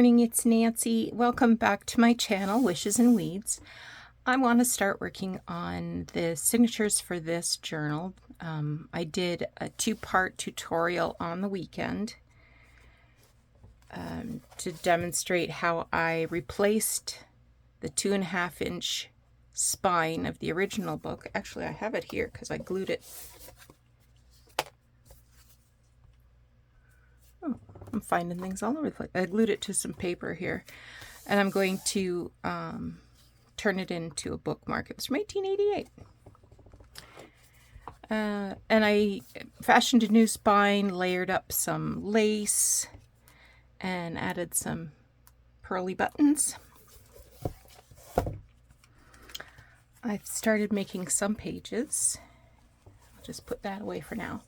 morning, it's Nancy. Welcome back to my channel, Wishes and Weeds. I want to start working on the signatures for this journal. I did a two-part tutorial on the weekend to demonstrate how I replaced the 2.5-inch spine of the original book. Actually, I have it here because I glued it. I'm finding things all over the place. I glued it to some paper here, and I'm going to turn it into a bookmark. It was from 1888. And I fashioned a new spine, layered up some lace, and added some pearly buttons. I've started making some pages. I'll just put that away for now.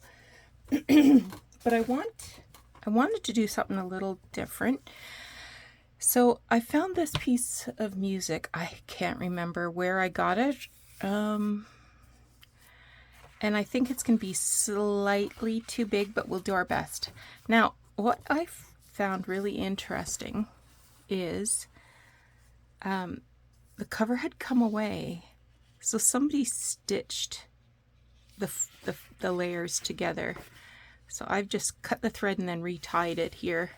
But I wanted to do something a little different. So I found this piece of music. I can't remember where I got it. And I think it's going to be slightly too big, but we'll do our best. Now, what I found really interesting is the cover had come away. So somebody stitched the layers together. So I've just cut the thread and then retied it here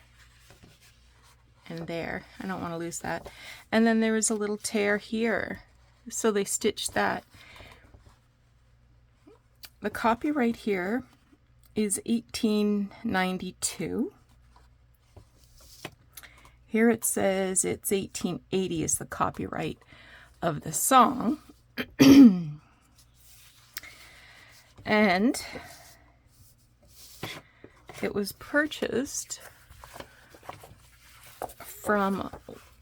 and there. I don't want to lose that. And then there was a little tear here. So they stitched that. The copyright here is 1892. Here it says it's 1880 is the copyright of the song. And it was purchased from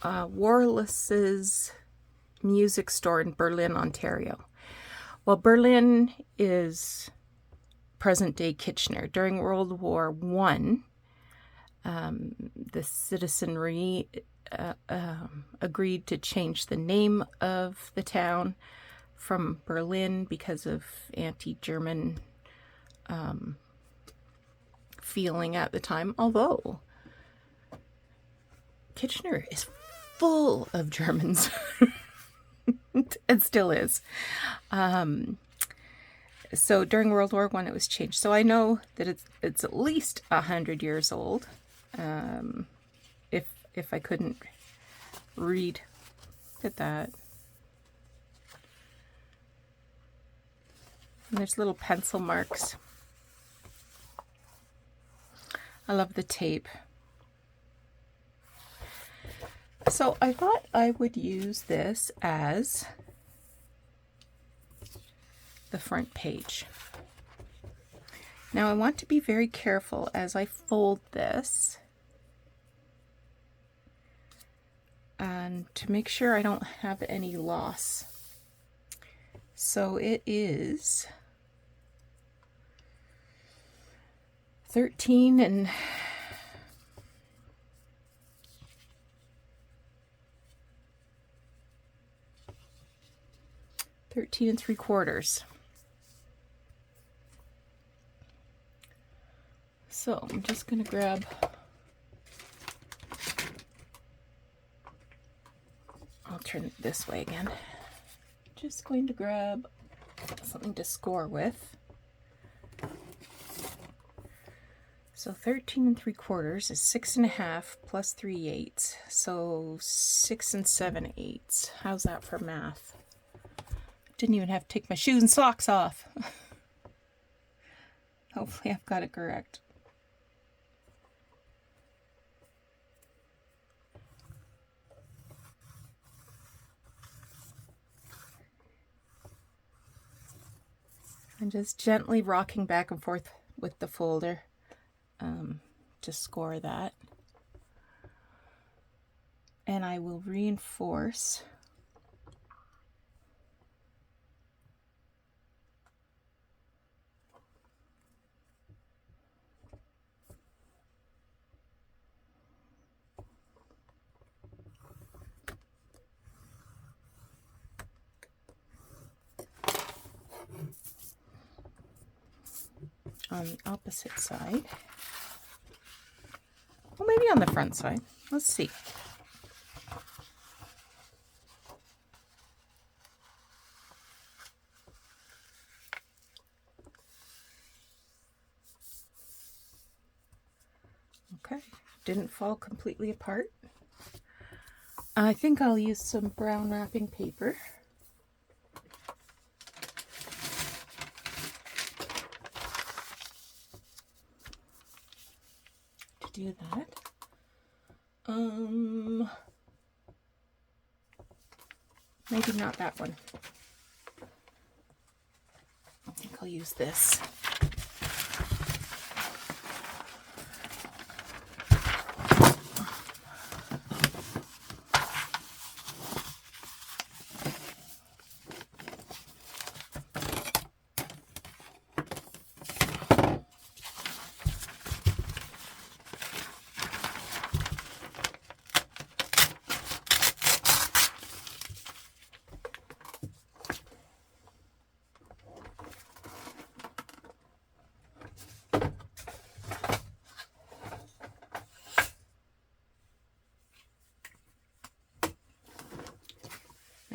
Warless's music store in Berlin, Ontario. Well, Berlin is present-day Kitchener. During World War I, the citizenry agreed to change the name of the town from Berlin because of anti-German feeling at the time, although Kitchener is full of Germans. It still is. So during World War I it was changed. So I know that it's at least 100 years old. If I couldn't read. Look at that. And there's little pencil marks. I love the tape. So I thought I would use this as the front page. Now I want to be very careful as I fold this and to make sure I don't have any loss. So it is 13 and 13 3/4. So I'm just going to grab, I'll turn it this way again. Just going to grab something to score with. So 13 3/4 is 6.5 plus 3/8. So 6 7/8. How's that for math? Didn't even have to take my shoes and socks off. Hopefully I've got it correct. I'm just gently rocking back and forth with the folder to score that. And I will reinforce on the opposite side. Well, maybe on the front side. Let's see. Okay, didn't fall completely apart. I think I'll use some brown wrapping paper. To do that. Maybe not that one. I think I'll use this.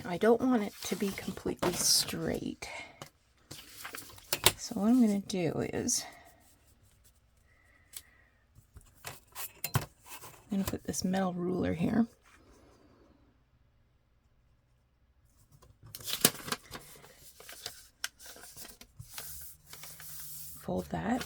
I don't want it to be completely straight. So what I'm going to do is I'm going to put this metal ruler here. Fold that.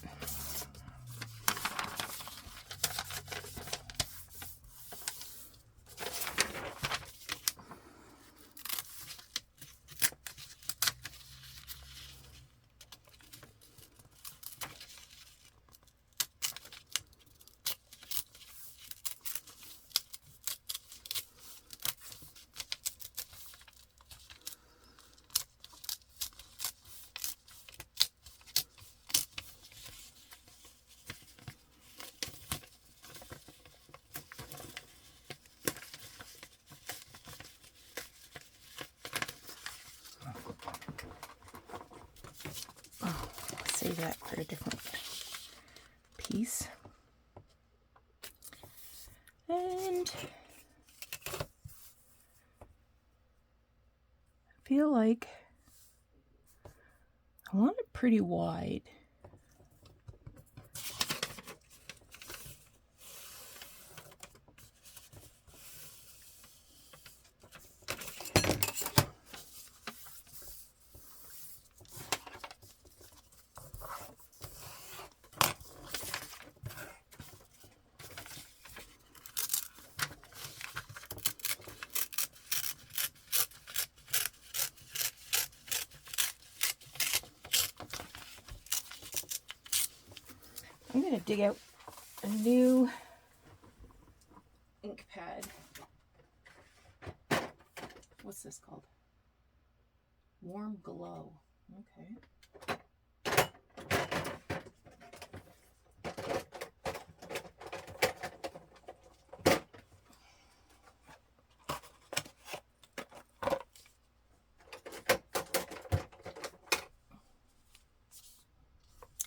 Save that for a different piece. And I feel like I want it pretty wide. I'm going to dig out a new ink pad. What's this called? Warm Glow. Okay.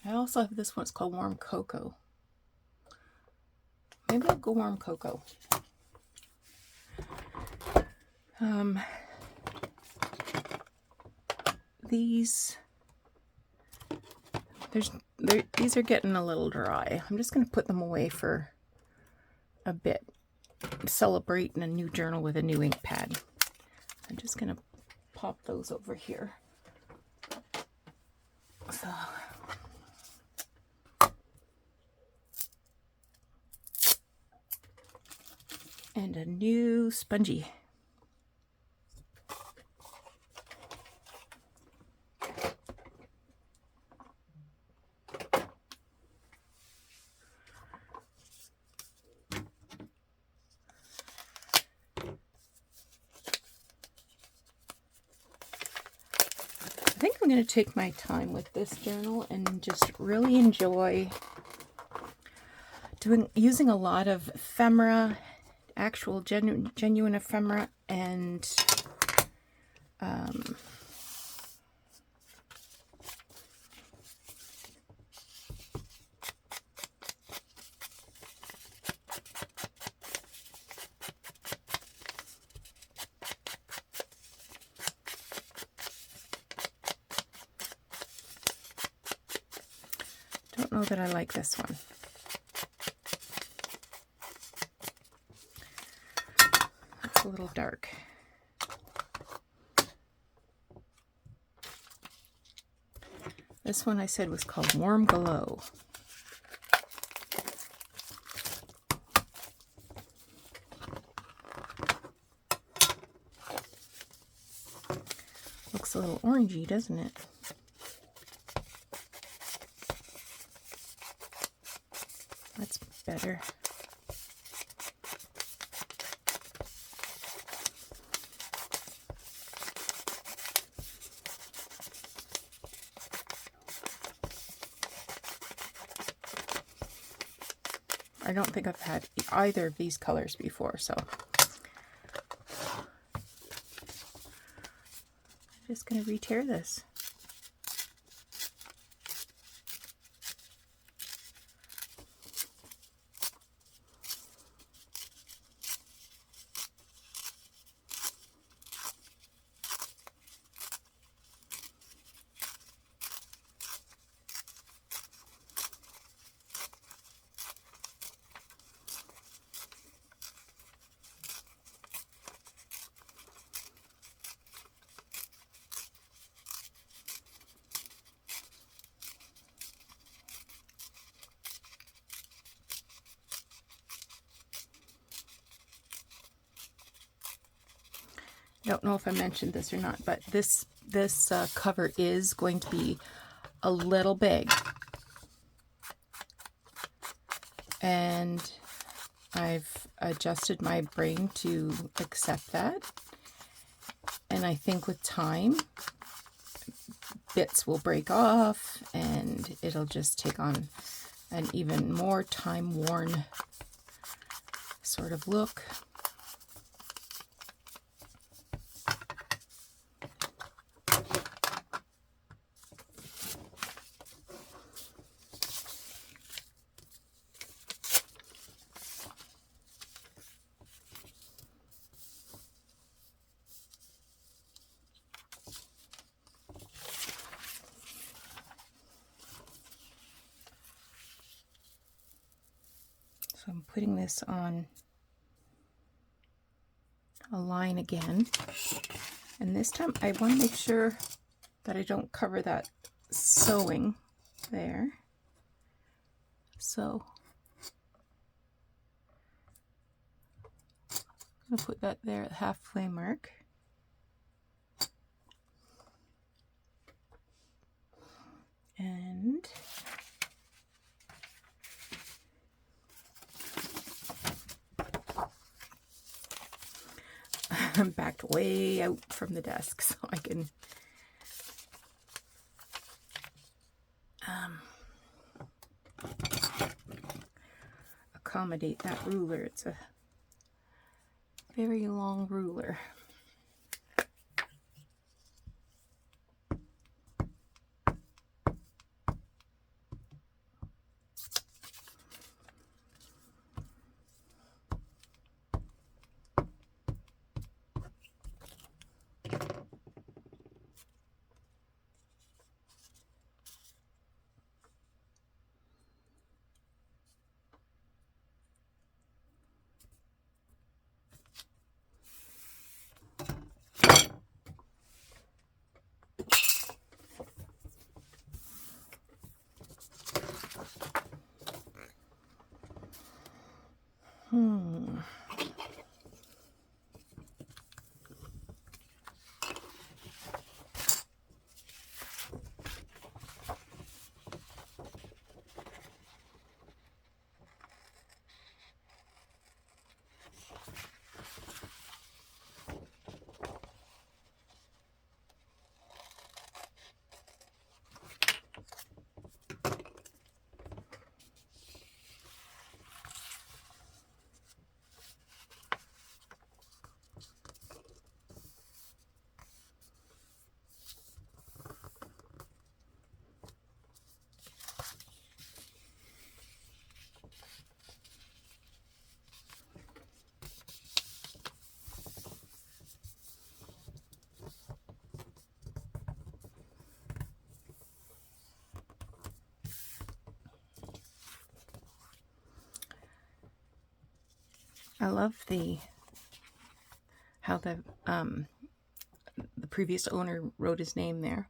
I also have this one, it's called Warm Cocoa. Maybe I'll go Warm Cocoa. These are getting a little dry. I'm just going to put them away for a bit. Celebrating a new journal with a new ink pad. I'm just going to pop those over here. So and a new spongy. I think I'm going to take my time with this journal and just really enjoy using a lot of ephemera, actual genuine ephemera, and know that I like this one. It's a little dark. This one I said was called Warm Glow. Looks a little orangey, doesn't it? That's better. I don't think I've had either of these colors before, so I'm just going to re-tear this. I don't know if I mentioned this or not, but this cover is going to be a little big, and I've adjusted my brain to accept that, and I think with time bits will break off and it'll just take on an even more time-worn sort of look. So I'm putting this on a line again, and this time I want to make sure that I don't cover that sewing there. So I'm going to put that there at the halfway mark. And I'm backed way out from the desk so I can accommodate that ruler. It's a very long ruler. I love how the previous owner wrote his name there.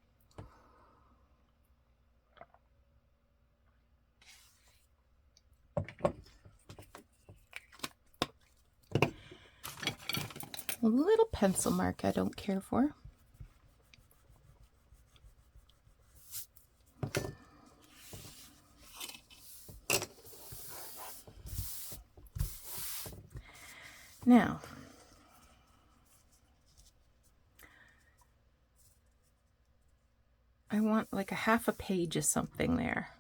A little pencil mark I don't care for. Now, I want like a half a page of something there,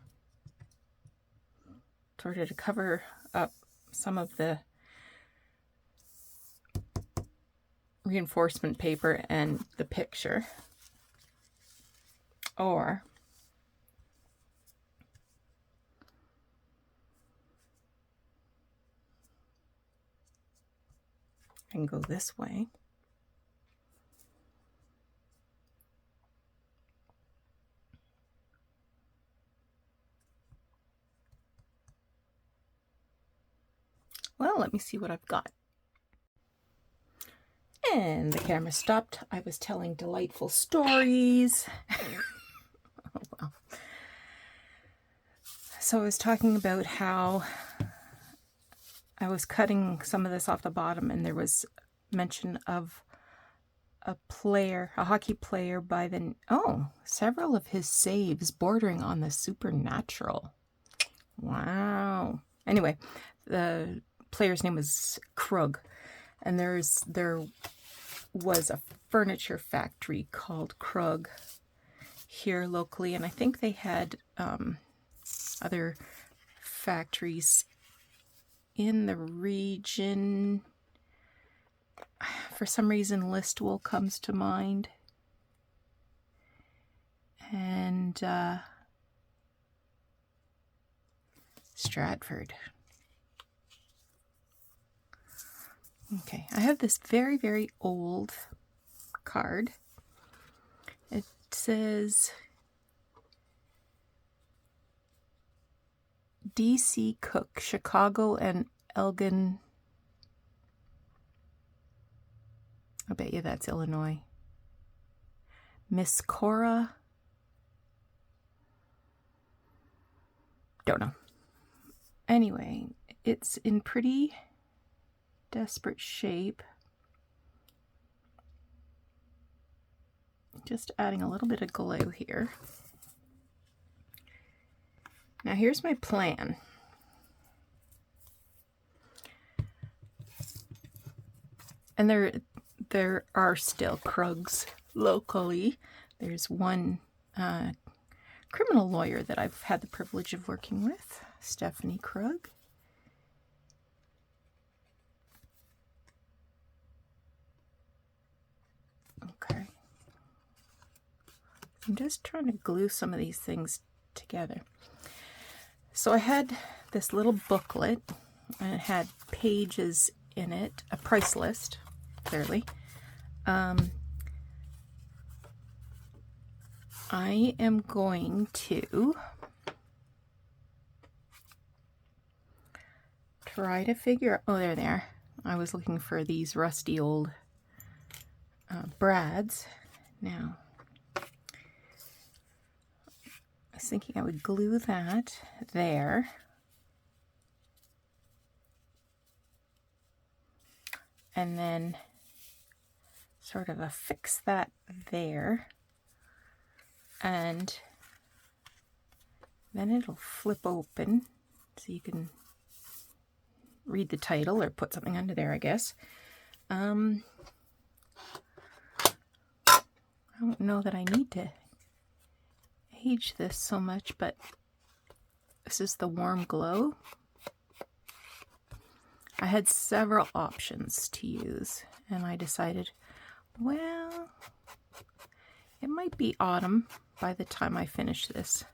sort of to cover up some of the reinforcement paper and the picture. Or I can go this way. Well, let me see what I've got. And the camera stopped. I was telling delightful stories. Oh, well. So I was talking about how I was cutting some of this off the bottom, and there was mention of a hockey player by the... Oh, several of his saves bordering on the supernatural. Wow. Anyway, the player's name was Krug, and there was a furniture factory called Krug here locally, and I think they had other factories in the region. For some reason, Listowel comes to mind, and Stratford. Okay, I have this very, very old card. It says D.C. Cook, Chicago and Elgin. I bet you that's Illinois. Miss Cora. Don't know. Anyway, it's in pretty desperate shape. Just adding a little bit of glue here. Now here's my plan. And there are still Krugs locally. There's one criminal lawyer that I've had the privilege of working with, Stephanie Krug. Okay. I'm just trying to glue some of these things together. So I had this little booklet, and it had pages in it, a price list, clearly. I am going to try to figure out, oh, there they are. I was looking for these rusty old brads. Now, I was thinking I would glue that there. And then sort of affix that there. And then it'll flip open so you can read the title or put something under there, I guess. I don't know that I need to age this so much, but this is the Warm Glow. I had several options to use, and I decided, well, it might be autumn by the time I finish this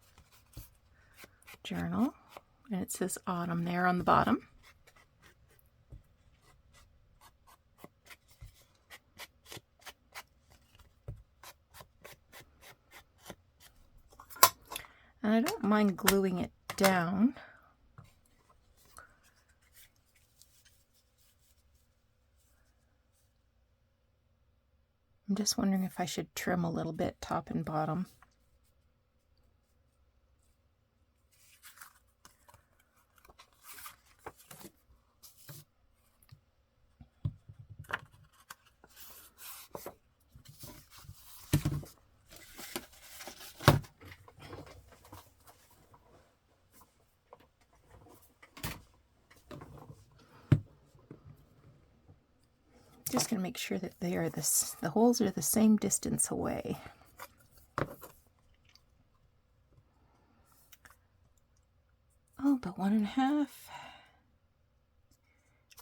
journal. And it says autumn there on the bottom. And I don't mind gluing it down. I'm just wondering if I should trim a little bit top and bottom. Just going to make sure that they are the holes are the same distance away. Oh, but 1.5.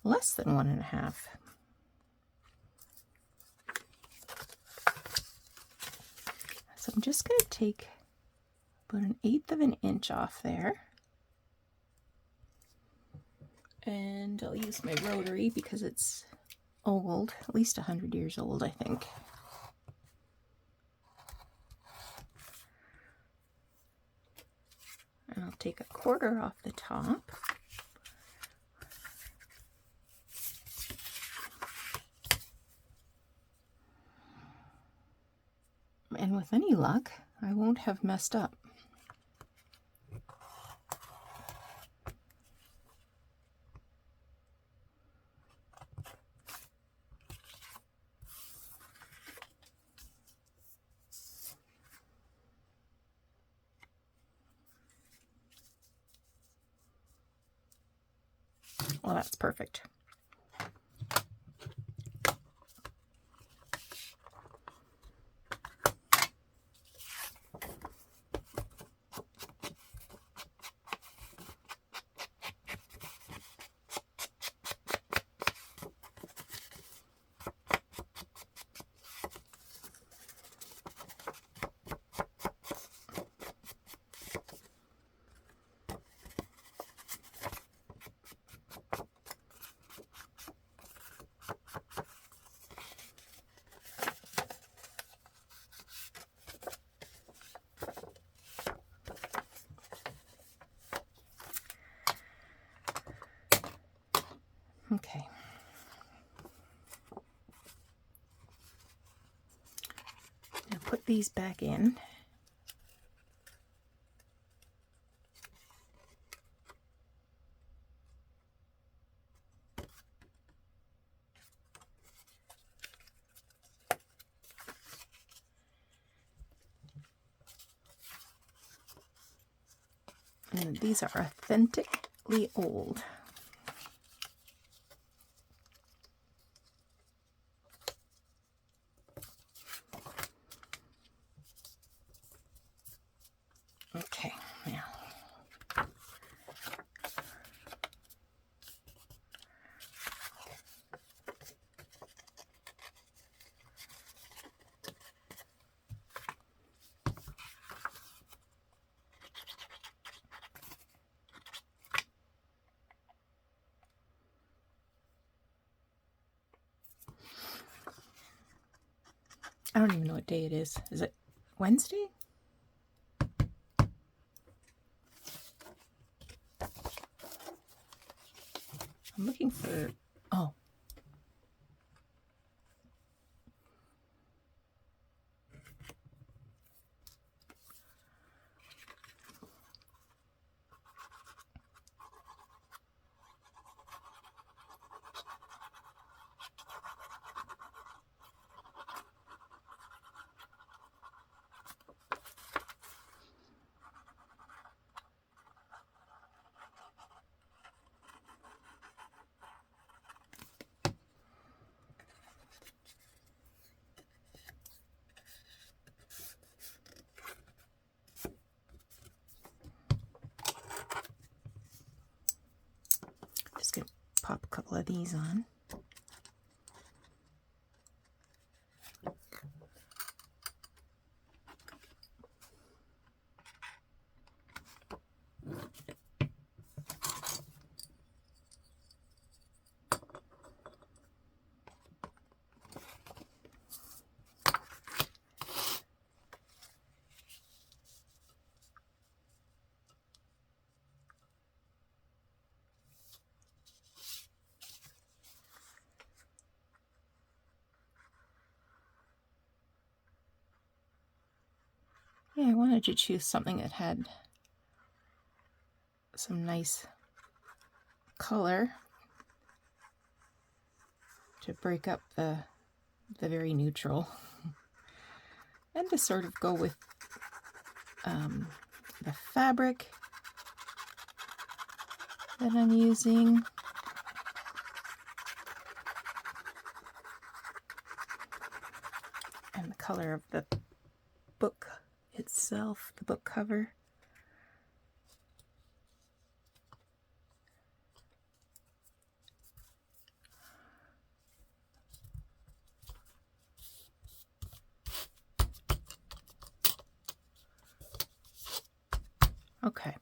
Less than 1.5. So I'm just going to take about 1/8 of an inch off there. And I'll use my rotary because it's old, at least 100 years old, I think. And I'll take 1/4 off the top. And with any luck, I won't have messed up. Well, that's perfect. Okay. Now put these back in. And these are authentically old. Okay, now I don't even know what day it is. Is it Wednesday? I'm looking for, oh. Just gonna pop a couple of these on. Yeah, I wanted to choose something that had some nice color to break up the very neutral, and to sort of go with the fabric that I'm using. And the color of the book itself, the book cover. Okay.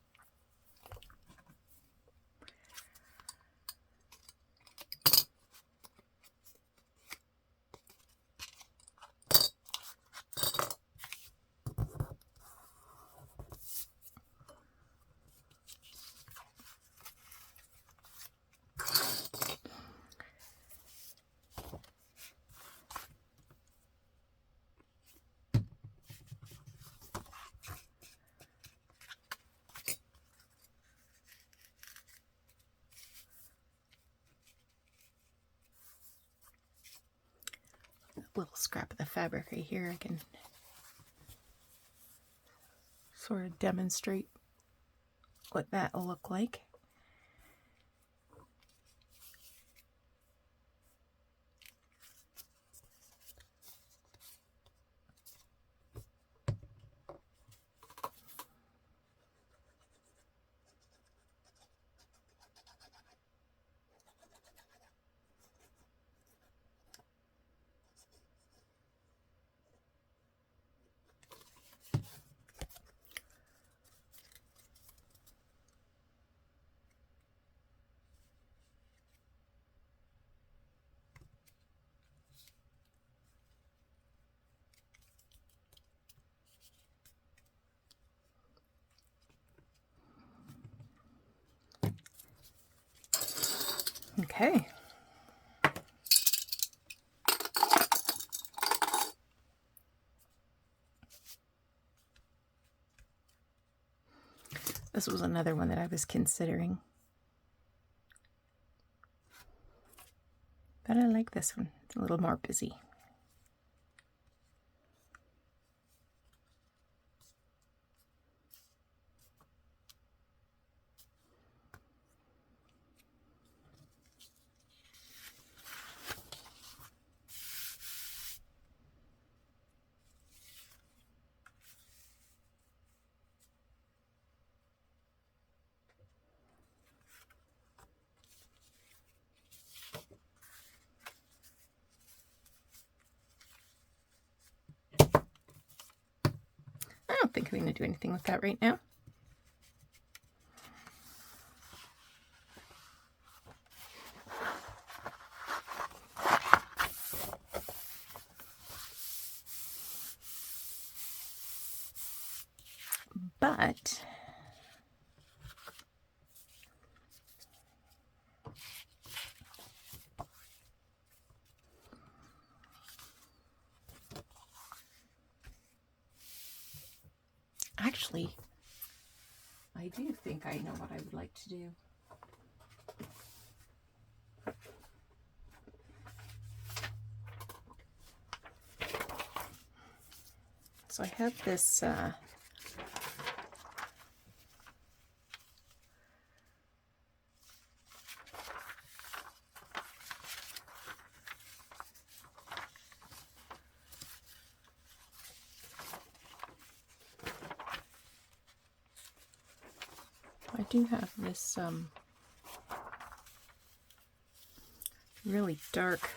Little scrap of the fabric right here. I can sort of demonstrate what that will look like. Okay. This was another one that I was considering. But I like this one. It's a little more busy. I don't think I'm going to do anything with that right now. But actually, I do think I know what I would like to do. So I have this I do have this really dark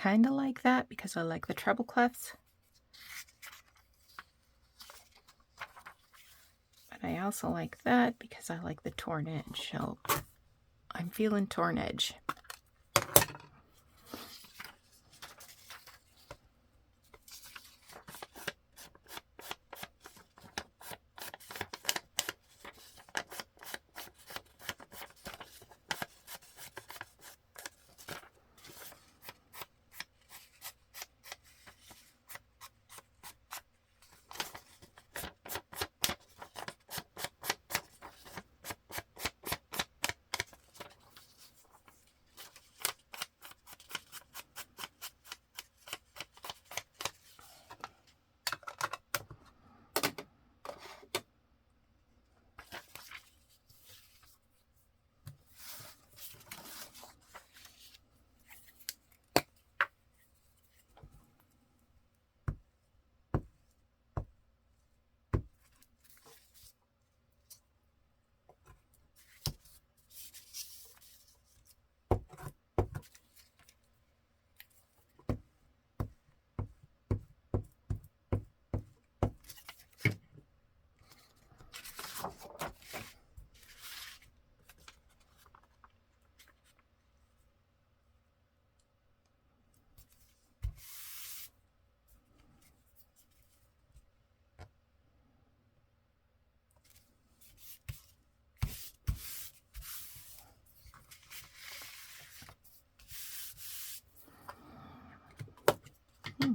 kind of like that because I like the treble clefs. But I also like that because I like the torn edge. So I'm feeling torn edge.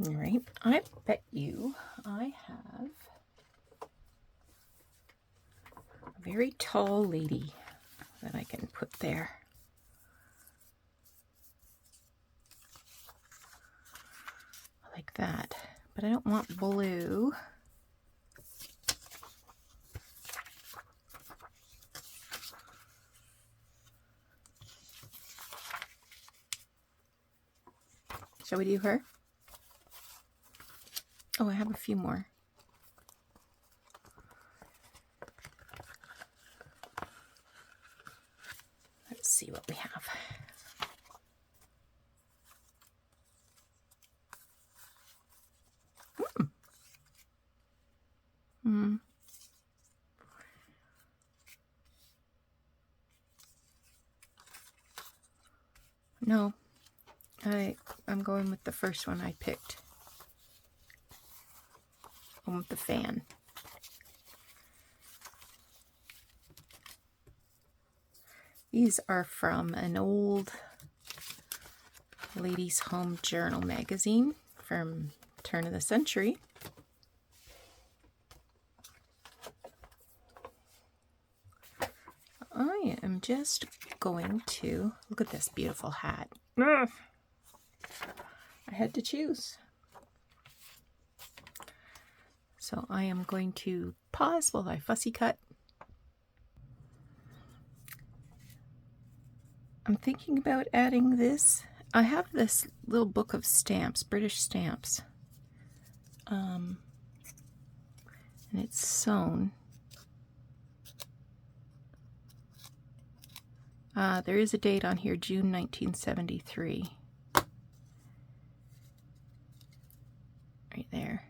All right, I bet you I have a very tall lady that I can put there. Like that, but I don't want blue. Shall we do her? Oh, I have a few more. Let's see what we have. No, I'm going with the first one I picked. One with the fan. These are from an old Ladies' Home Journal magazine from turn of the century. I am just going to look at this beautiful hat. I had to choose. So I am going to pause while I fussy cut. I'm thinking about adding this. I have this little book of stamps, British stamps. And it's sewn. There is a date on here, June 1973. Right there.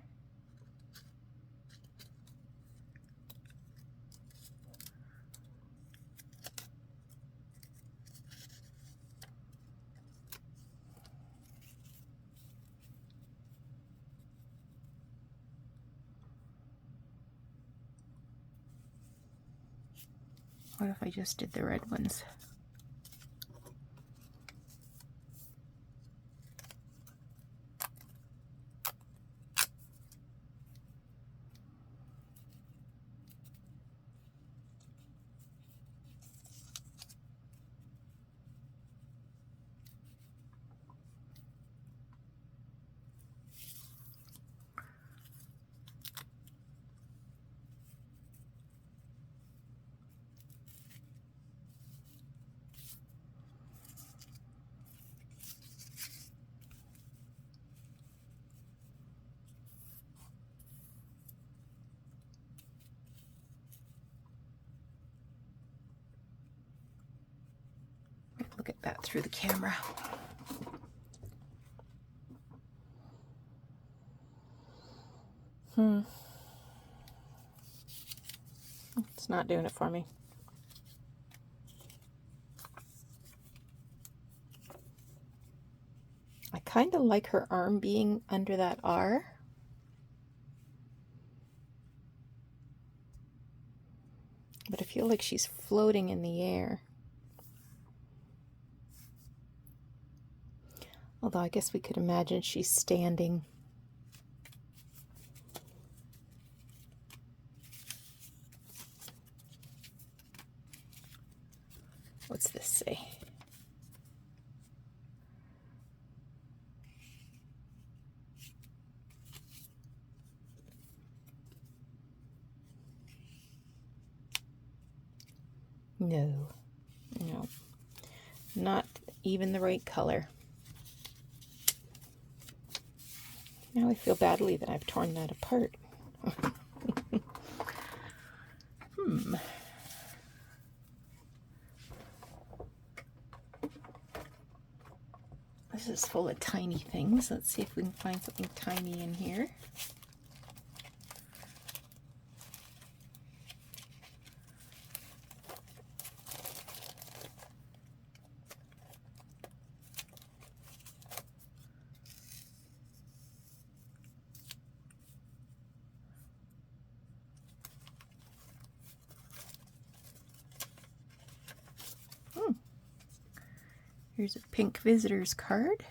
What if I just did the red ones? Look at that through the camera. It's not doing it for me. I kind of like her arm being under that R. But I feel like she's floating in the air. Although I guess we could imagine she's standing. What's this say? No, not even the right color. Now I feel badly that I've torn that apart. This is full of tiny things. Let's see if we can find something tiny in here. Here's a pink visitor's card.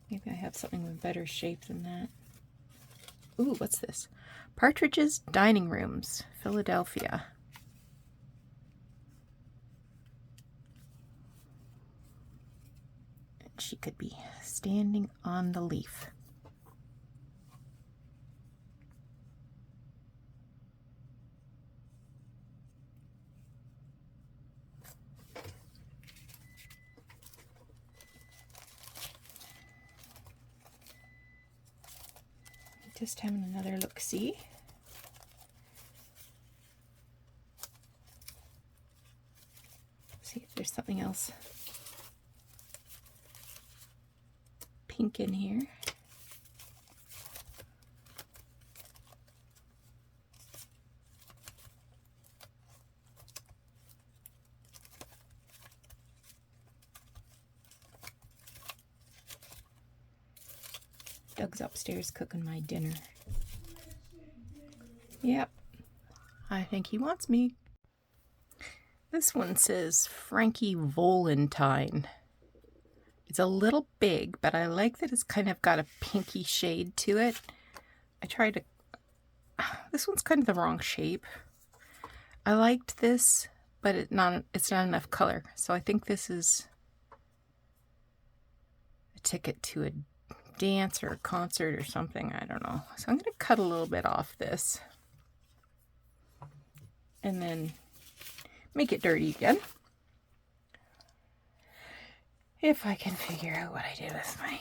Maybe I have something with better shape than that. Ooh, what's this? Partridge's Dining Rooms, Philadelphia. And she could be standing on the leaf. Just having another look-see. See if there's something else pink in here. Doug's upstairs cooking my dinner. Yep, I think he wants me. This one says Frankie Valentine. It's a little big, but I like that it's kind of got a pinky shade to it. This one's kind of the wrong shape. I liked this, but it's not enough color. So I think this is a ticket to a dance or a concert or something. I don't know. So I'm going to cut a little bit off this and then make it dirty again. If I can figure out what I did with my...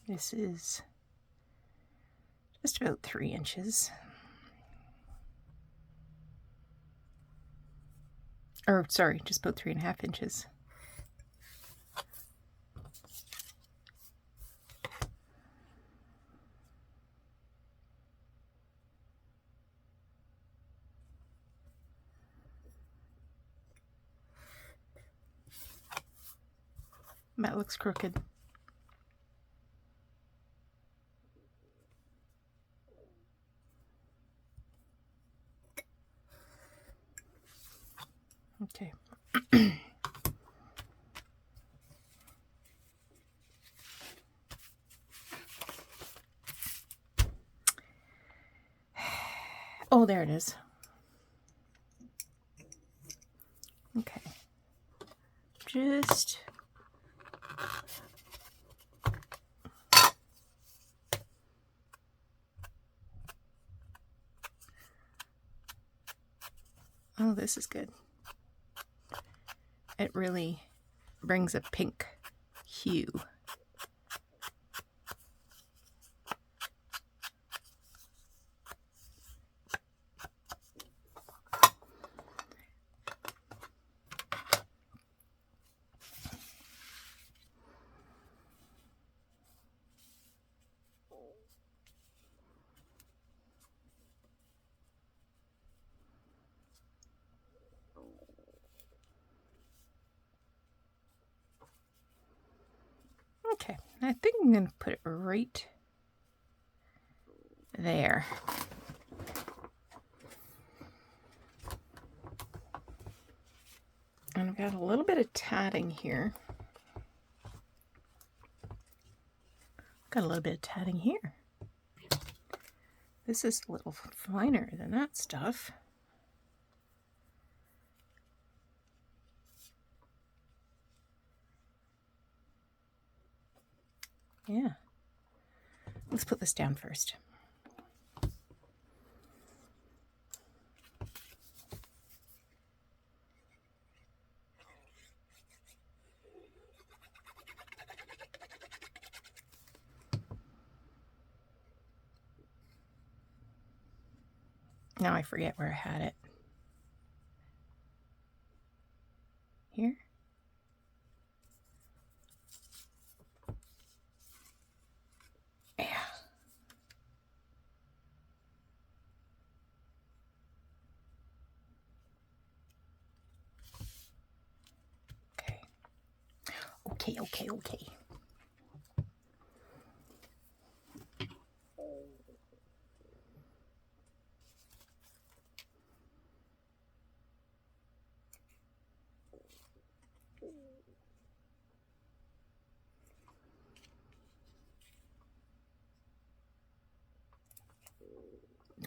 This is just about 3 inches. Or, sorry, just about 3.5 inches. That looks crooked. Okay. Oh, there it is. Okay. Just oh, this is good. It really brings a pink hue. Okay, I think I'm going to put it right there. And I've got a little bit of tatting here. Got a little bit of tatting here. This is a little finer than that stuff. Yeah. Let's put this down first. Now I forget where I had it. Here? Yeah. Okay. Okay.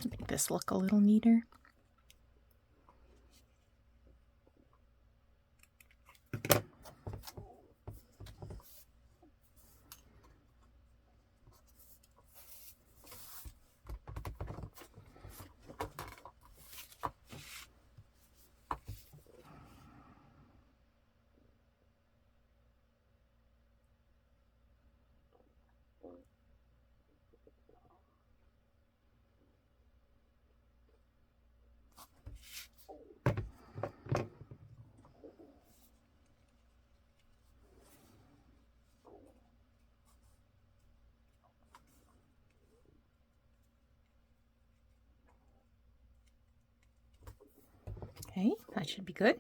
Make this look a little neater. Okay, that should be good.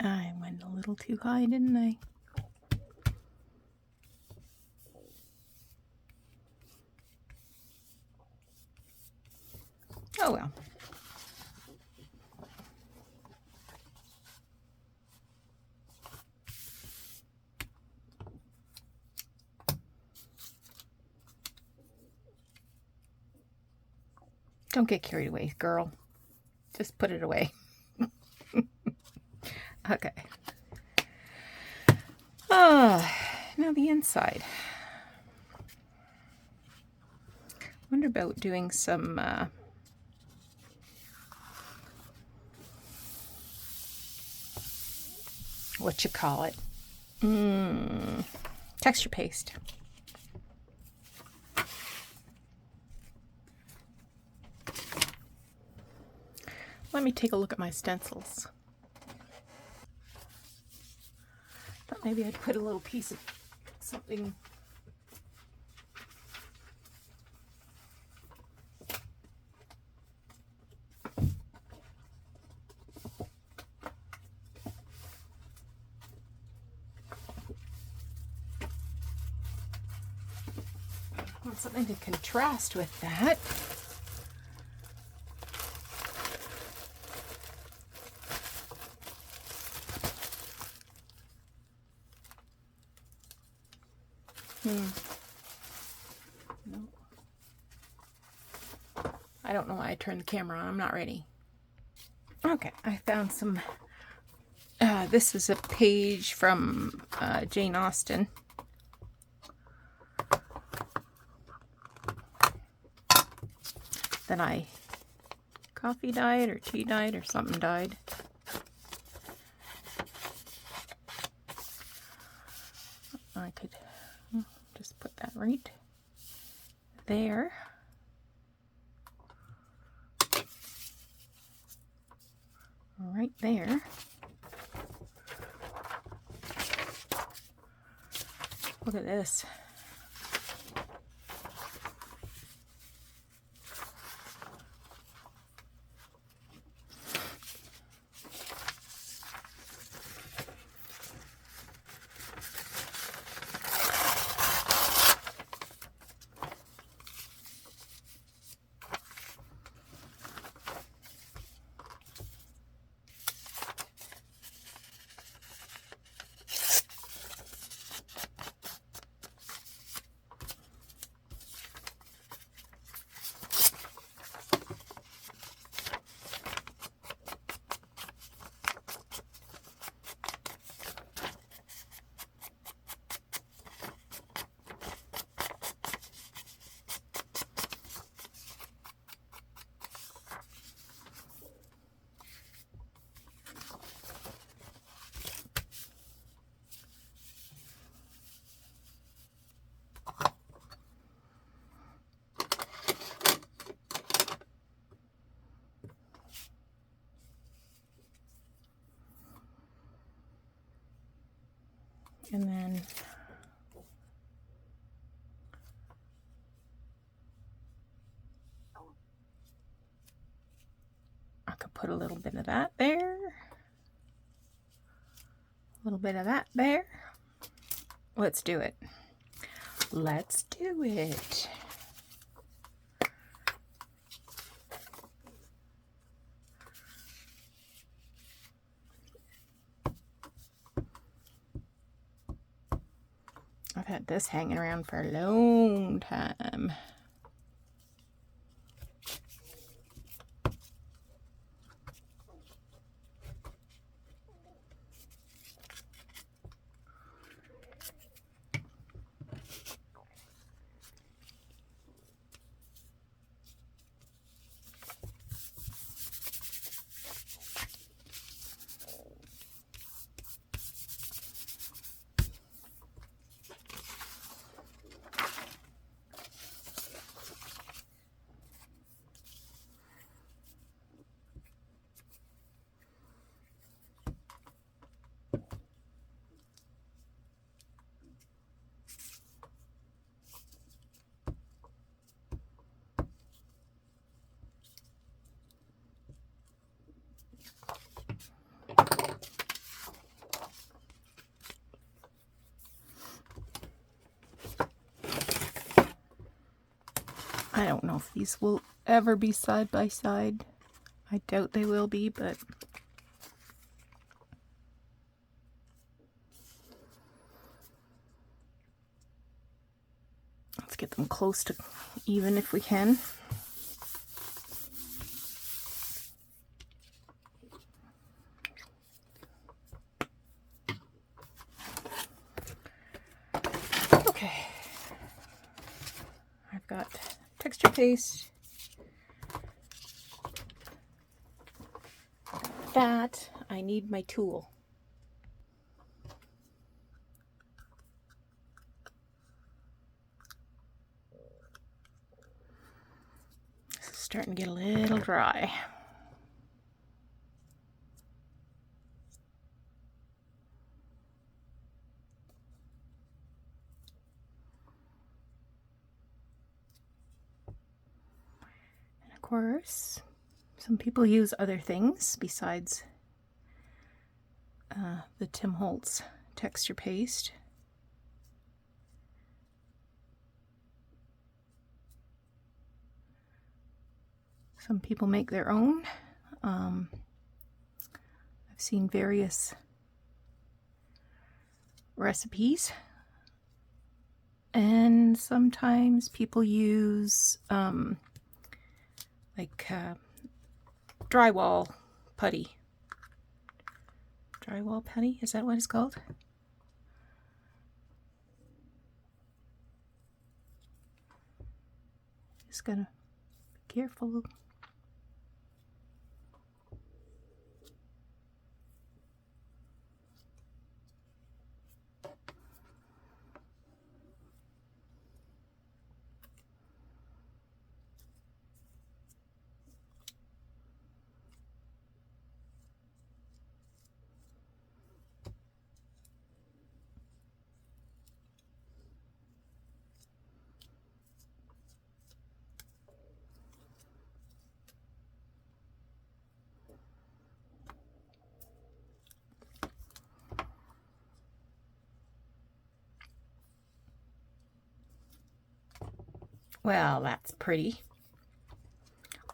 I went a little too high, didn't I? Oh well. Don't get carried away, girl. Just put it away. Okay. Now the inside. Wonder about doing some what you call it, texture paste. Let me take a look at my stencils. Thought maybe I'd put a little piece of something. I want something to contrast with that. No. I don't know why I turned the camera on. I'm not ready. Okay, I found some. This is a page from Jane Austen. That I coffee dyed or tea dyed or something dyed. I could just put that right there. Right there. Look at this. And then I could put a little bit of that there, a little bit of that there. Let's do it. Let's do it. I've had this hanging around for a long time. I don't know if these will ever be side by side. I doubt they will be, but let's get them close to even if we can. Okay, I've got texture paste, that I need my tool. starting to get a little dry. And of course, some people use other things besides the Tim Holtz texture paste. Some people make their own. I've seen various recipes, and sometimes people use drywall putty. Drywall putty, is that what it's called? Just gotta be careful. Well, that's pretty.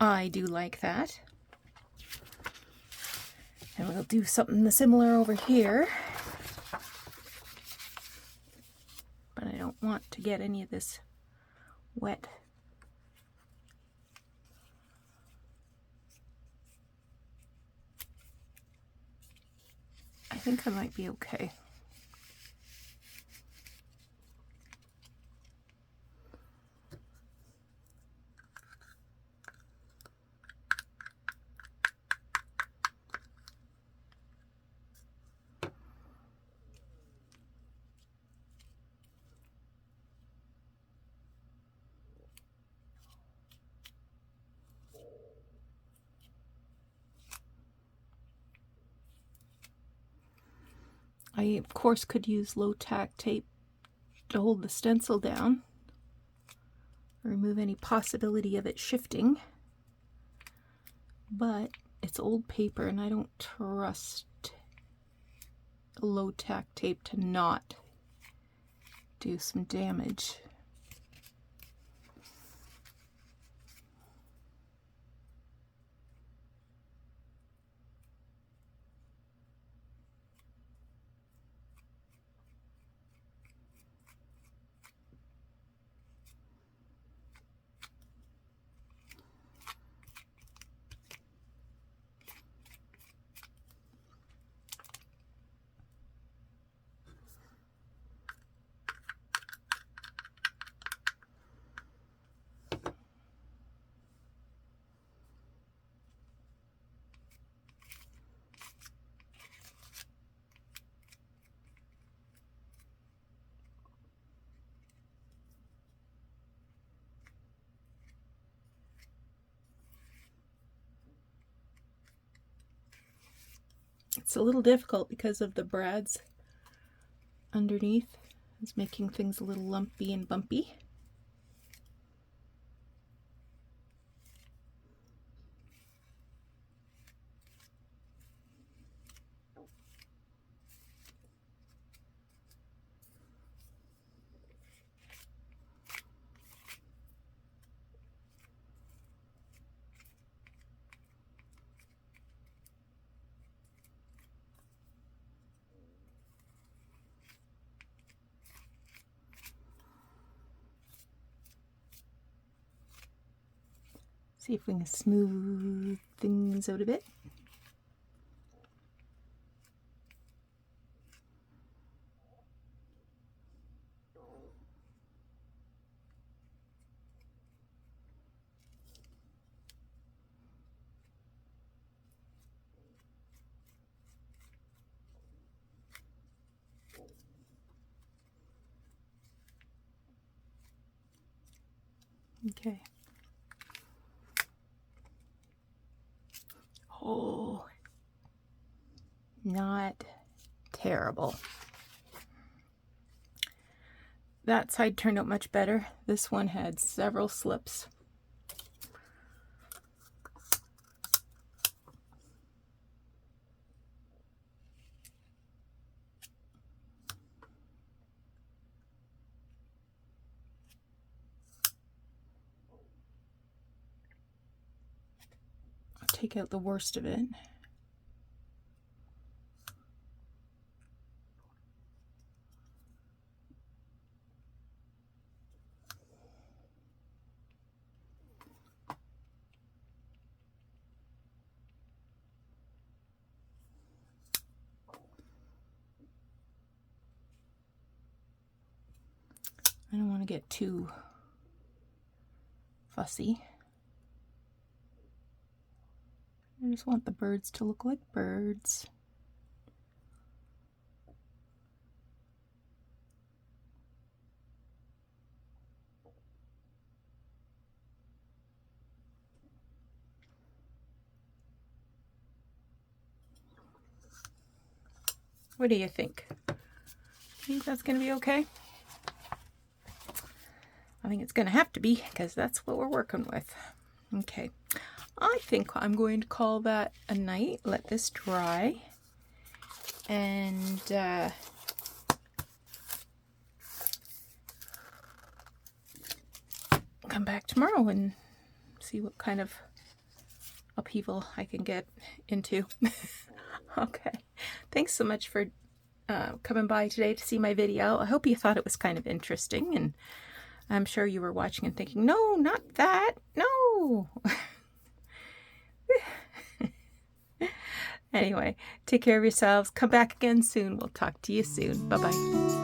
I do like that. And we'll do something similar over here. But I don't want to get any of this wet. I think I might be okay. I, of course, could use low-tack tape to hold the stencil down, remove any possibility of it shifting, but it's old paper and I don't trust low-tack tape to not do some damage. It's a little difficult because of the brads underneath. It's making things a little lumpy and bumpy. See if we can smooth things out a bit. Okay. Oh, not terrible. That side turned out much better. This one had several slips. I'll take out the worst of it. I don't want to get too fussy. I just want the birds to look like birds. What do you think? Think that's going to be okay? I think it's going to have to be, because that's what we're working with. Okay, I think I'm going to call that a night. Let this dry, and come back tomorrow and see what kind of upheaval I can get into. Okay, thanks so much for coming by today to see my video. I hope you thought it was kind of interesting, and I'm sure you were watching and thinking, no, not that, no. Anyway, take care of yourselves. Come back again soon. We'll talk to you soon. Bye-bye.